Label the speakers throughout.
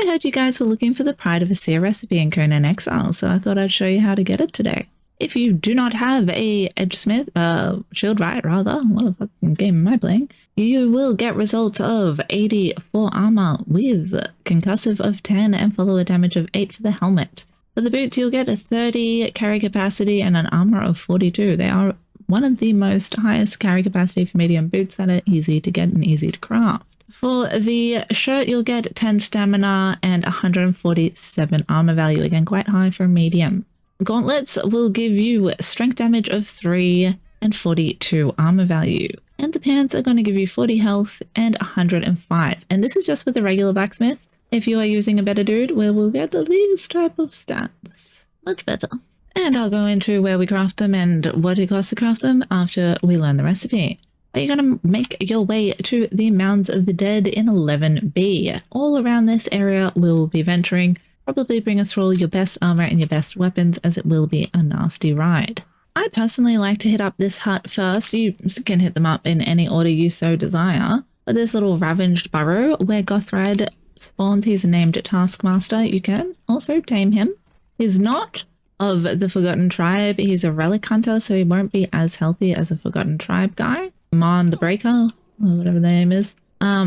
Speaker 1: I heard you guys were looking for the Pride of Aesir recipe in Conan Exiles, so I thought I'd show you how to get it today. If you do not have a shield right rather, what the fucking game am I playing? You will get results of 80 for armor with concussive of 10 and follower damage of 8 for the helmet. For the boots, you'll get a 30 carry capacity and an armor of 42. They are one of the most highest carry capacity for medium boots that are easy to get and easy to craft. For the shirt, you'll get 10 stamina and 147 armor value, again quite high for medium. Gauntlets will give you strength damage of 3 and 42 armor value. And the pants are going to give you 40 health and 105. And this is just with the regular blacksmith. If you are using a better dude, we will get these type of stats. Much better. And I'll go into where we craft them and what it costs to craft them after we learn the recipe. You're going to make your way to the Mounds of the Dead in 11B. All around this area we'll be venturing. Probably bring a thrall, your best armor and your best weapons, as it will be a nasty ride. I personally like to hit up this hut first. You can hit them up in any order you so desire. But this little ravaged burrow where Gothred spawns, he's named Taskmaster. You can also tame him. He's not of the Forgotten Tribe. He's a relic hunter, so he won't be as healthy as a Forgotten Tribe guy. Mound the Breaker, or whatever the name is.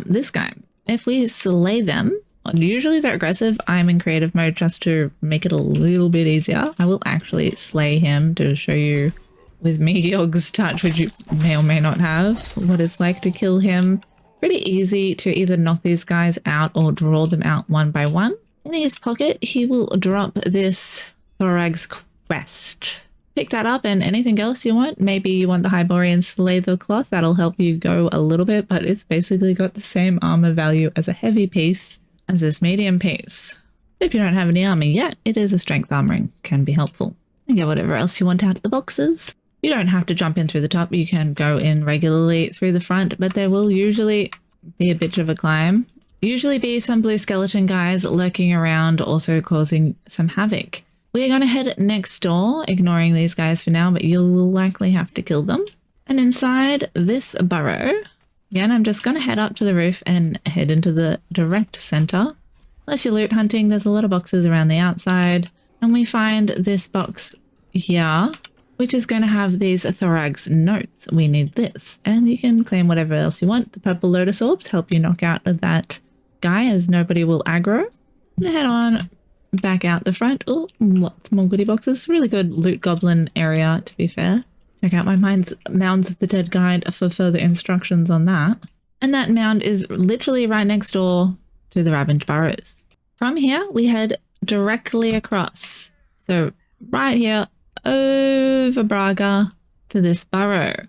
Speaker 1: This guy. If we slay them, usually they're aggressive. I'm in creative mode just to make it a little bit easier. I will actually slay him to show you with Megiog's touch, which you may or may not have, what it's like to kill him. Pretty easy to either knock these guys out or draw them out one by one. In his pocket, he will drop this Thorax quest. Pick that up and anything else you want. Maybe you want the Hyborian Slay the Cloth. That'll help you go a little bit, but it's basically got the same armor value as a heavy piece as this medium piece. If you don't have any armor yet, it is a strength armor and can be helpful. And get whatever else you want out of the boxes. You don't have to jump in through the top. You can go in regularly through the front, but there will usually be a bit of a climb. Usually be some blue skeleton guys lurking around, also causing some havoc. We're going to head next door, ignoring these guys for now, but you'll likely have to kill them. And inside this burrow, again, I'm just going to head up to the roof and head into the direct center. Unless you're loot hunting, there's a lot of boxes around the outside. And we find this box here, which is going to have these Thorax notes. We need this. And you can claim whatever else you want. The purple lotus orbs help you knock out that guy as nobody will aggro. And head on back out the front. Oh, lots more goodie boxes. Really good loot goblin area, to be fair. Check out my Mounds of the Dead guide for further instructions on that. And that mound is literally right next door to the Ravaged Burrows. From here, we head directly across. So right here, over Braga to this burrow,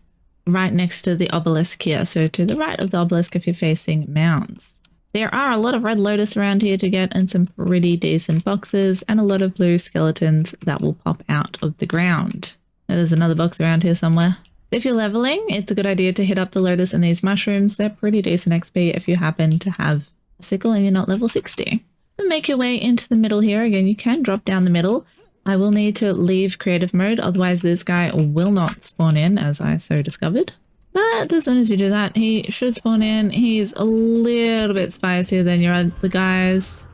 Speaker 1: right next to the obelisk here. So to the right of the obelisk if you're facing Mounds. There are a lot of red lotus around here to get and some pretty decent boxes and a lot of blue skeletons that will pop out of the ground. Now, there's another box around here somewhere. If you're leveling, it's a good idea to hit up the lotus and these mushrooms. They're pretty decent XP if you happen to have a sickle and you're not level 60. And make your way into the middle here. Again, you can drop down the middle. I will need to leave creative mode, otherwise this guy will not spawn in, as I so discovered. But as soon as you do that, he should spawn in. He's a little bit spicier than your other guys,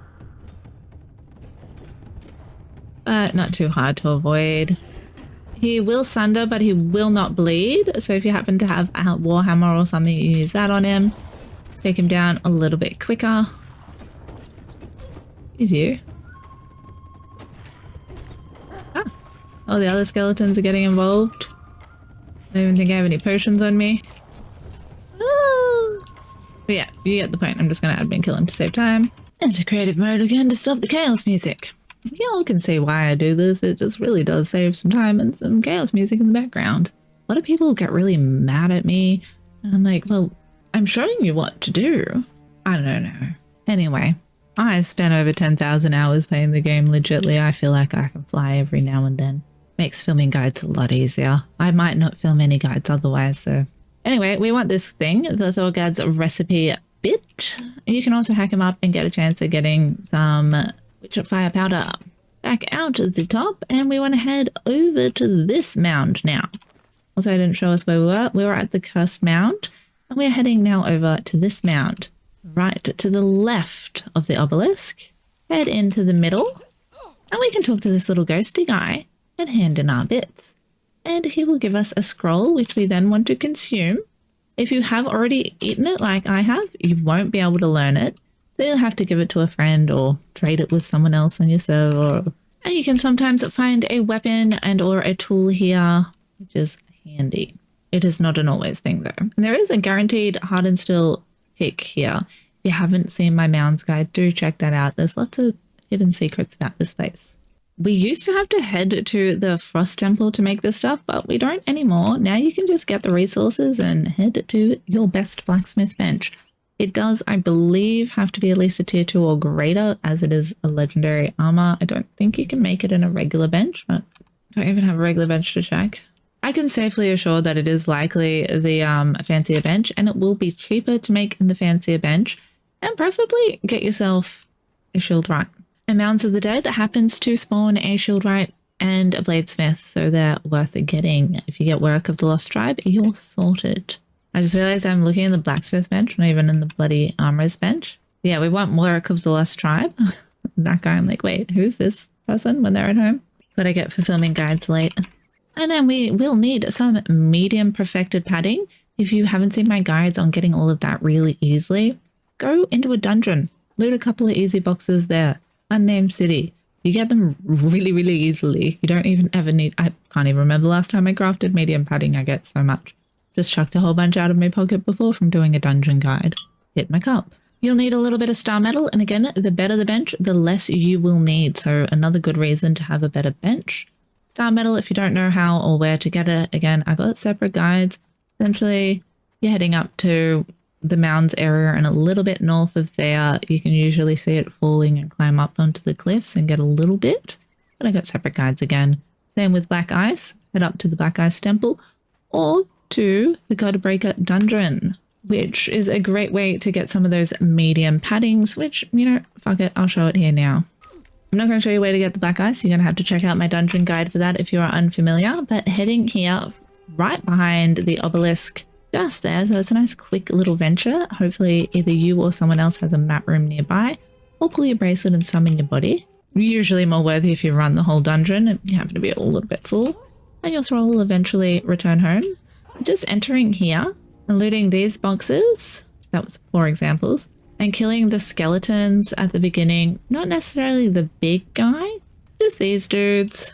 Speaker 1: but not too hard to avoid. He will sunder, but he will not bleed. So if you happen to have a warhammer or something, you use that on him. Take him down a little bit quicker. Is you. Ah. Oh, the other skeletons are getting involved. I don't even think I have any potions on me. But yeah, you get the point. I'm just going to admin kill him to save time. Into creative mode again to stop the chaos music. Y'all can see why I do this. It just really does save some time and some chaos music in the background. A lot of people get really mad at me. And I'm like, well, I'm showing you what to do. I don't know. Anyway, I've spent over 10,000 hours playing the game. Legitly, I feel like I can fly every now and then. Makes filming guides a lot easier. I might not film any guides otherwise, so. Anyway, we want this thing, the Thorgad's recipe bit. You can also hack him up and get a chance at getting some Witcher Fire powder. Back out to the top, and we want to head over to this mound now. Also, I didn't show us where we were. We were at the Cursed Mound, and we're heading now over to this mound. Right to the left of the obelisk. head into the middle and we can talk to this little ghosty guy and hand in our bits. And he will give us a scroll, which we then want to consume. If you have already eaten it like I have, you won't be able to learn it. So you'll have to give it to a friend or trade it with someone else on your server. And you can sometimes find a weapon and or a tool here, which is handy. It is not an always thing though. And there is a guaranteed hardened steel pick here. If you haven't seen my Mounds guide, do check that out. There's lots of hidden secrets about this place. We used to have to head to the Frost Temple to make this stuff, but we don't anymore. Now you can just get the resources and head to your best blacksmith bench. It does, I believe, have to be at least a tier 2 or greater, as it is a legendary armor. I don't think you can make it in a regular bench, but I don't even have a regular bench to check. I can safely assure that it is likely the fancier bench, and it will be cheaper to make in the fancier bench, and preferably get yourself a shield right. And Mounds of the Dead happens to spawn a shieldwright and a bladesmith, so they're worth getting. If you get Work of the Lost Tribe, you're sorted. I just realized I'm looking in the blacksmith bench, not even in the bloody armorer's bench. Yeah, we want Work of the Lost Tribe. That guy, I'm like, wait, who's this person when they're at home? But I get for filming guides late. And then we will need some medium perfected padding. If you haven't seen my guides on getting all of that really easily, go into a dungeon, loot a couple of easy boxes there. Unnamed city. You get them really, really easily. You don't even ever need, I can't even remember the last time I crafted medium padding. I get so much. Just chucked a whole bunch out of my pocket before from doing a dungeon guide. Hit my cup. You'll need a little bit of star metal. And again, the better the bench, the less you will need. So another good reason to have a better bench. Star metal, if you don't know how or where to get it, again, I got separate guides. Essentially, you're heading up to the Mounds area and a little bit north of there, you can usually see it falling and climb up onto the cliffs and get a little bit. But I got separate guides again. Same with Black Ice, head up to the Black Ice Temple or to the Godbreaker dungeon, which is a great way to get some of those medium paddings, which, you know, fuck it, I'll show it here now. I'm not going to show you where to get the Black Ice. You're going to have to check out my dungeon guide for that if you are unfamiliar, but heading here right behind the obelisk just there, so it's a nice quick little venture. Hopefully either you or someone else has a map room nearby, or pull your bracelet and summon your body. Usually more worthy if you run the whole dungeon and you happen to be a little bit full, and your thrall will eventually return home. Just entering here and looting these boxes, that was 4 examples, and killing the skeletons at the beginning. Not necessarily the big guy, just these dudes.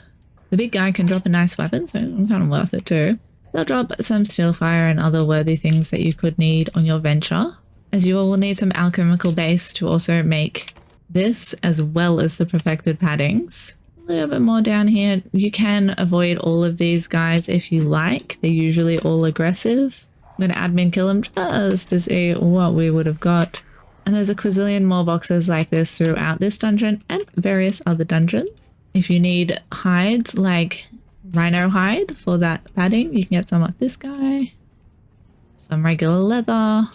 Speaker 1: The big guy can drop a nice weapon, so I'm kind of worth it too. They'll drop some steel fire and other worthy things that you could need on your venture, as you will need some alchemical base to also make this, as well as the perfected paddings. A little bit more down here. You can avoid all of these guys if you like. They're usually all aggressive. I'm going to admin kill them just to see what we would have got. And there's a quadrillion more boxes like this throughout this dungeon and various other dungeons. If you need hides like rhino hide for that padding, you can get some off this guy. Some regular leather.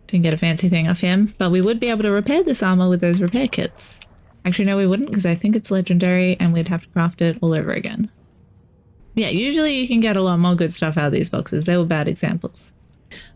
Speaker 1: Didn't get a fancy thing off him, but we would be able to repair this armor with those repair kits. Actually, no, we wouldn't, because I think it's legendary and we'd have to craft it all over again. Yeah, usually you can get a lot more good stuff out of these boxes. They were bad examples.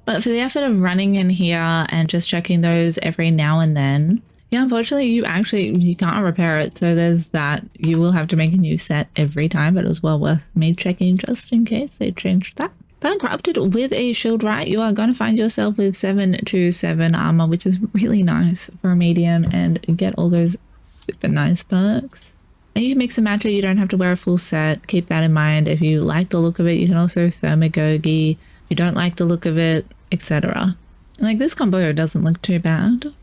Speaker 1: But for the effort of running in here and just checking those every now and then, yeah, unfortunately, you can't repair it. So there's that. You will have to make a new set every time, but it was well worth me checking just in case they changed that. But crafted with a shield right, you are going to find yourself with 7/7 armor, which is really nice for a medium, and get all those super nice perks. And you can mix and match it. You don't have to wear a full set. Keep that in mind. If you like the look of it, you can also thermagogy. If you don't like the look of it, etc. Like this combo doesn't look too bad.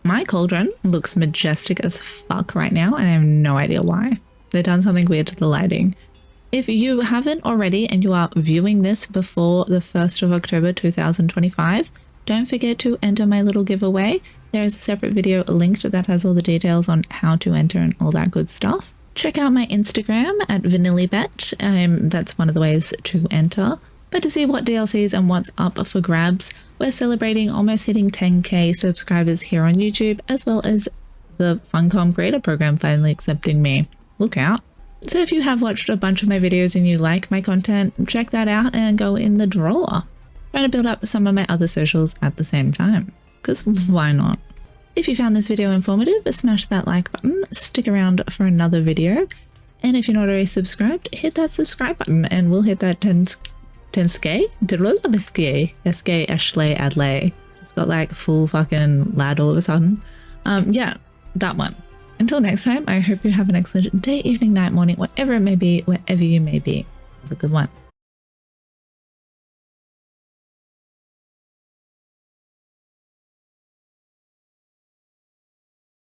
Speaker 1: My cauldron looks majestic as fuck right now, and I have no idea why. They've done something weird to the lighting. If you haven't already and you are viewing this before the 1st of October 2025, don't forget to enter my little giveaway. There is a separate video linked that has all the details on how to enter and all that good stuff. Check out my Instagram at VANILLIBET. That's one of the ways to enter. But to see what DLCs and what's up for grabs, we're celebrating almost hitting 10k subscribers here on YouTube, as well as the Funcom creator program finally accepting me. Look out. So if you have watched a bunch of my videos and you like my content, check that out and go in the drawer. Trying to build up some of my other socials at the same time, because why not? If you found this video informative, smash that like button, stick around for another video. And if you're not already subscribed, hit that subscribe button and we'll hit that 10K. SK Ashley Adley. It's got like full fucking lad all of a sudden. Yeah, that one. Until next time, I hope you have an excellent day, evening, night, morning, whatever it may be, wherever you may be. Have a good one.